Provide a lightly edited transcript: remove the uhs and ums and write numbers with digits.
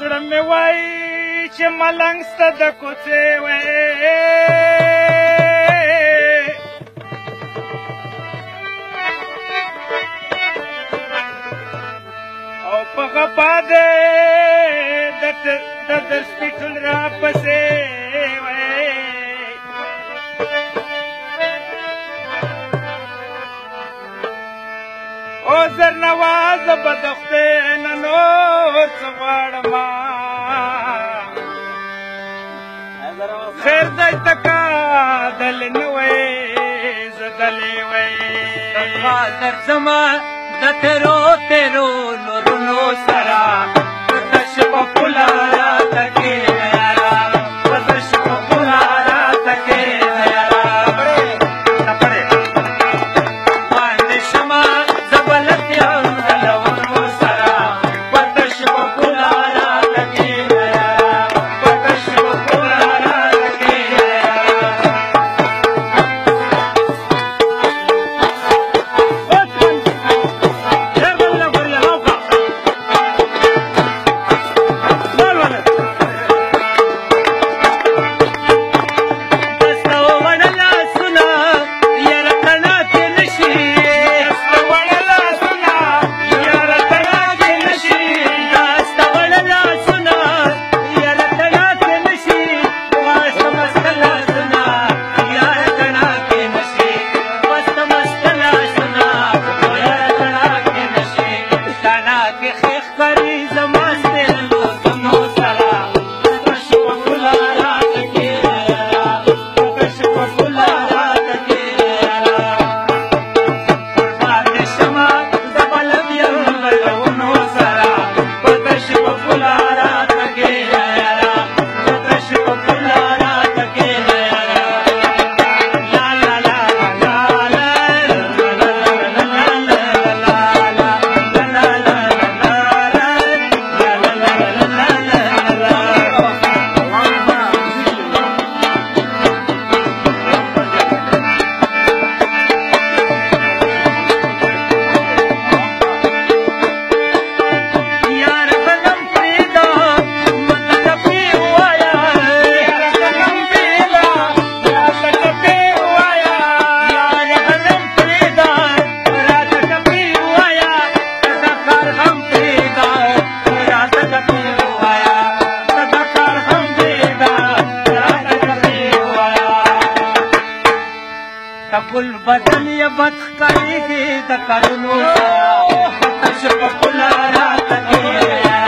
زړه مې وایي چې ملنګ سته د کوڅې وې او په غپا دې د درسپیټل را پسې وې او زر نواز به د خدای نه نور څه غواړمه خیر دی تکا دل نه وی زه دلې وی درځمه د تیرو تیرو نورونو سره تش په پوله راته کښېنه یاره تش په پوله راته کښېنه یاره باندې شمه زه بلد یم د لونو سره تش په پوله راته کښېنه یاره تش په پوله راته کښېنه ګل بدن یې بد ښکارېږي د کارونو سره تش په پوله راته کښېنه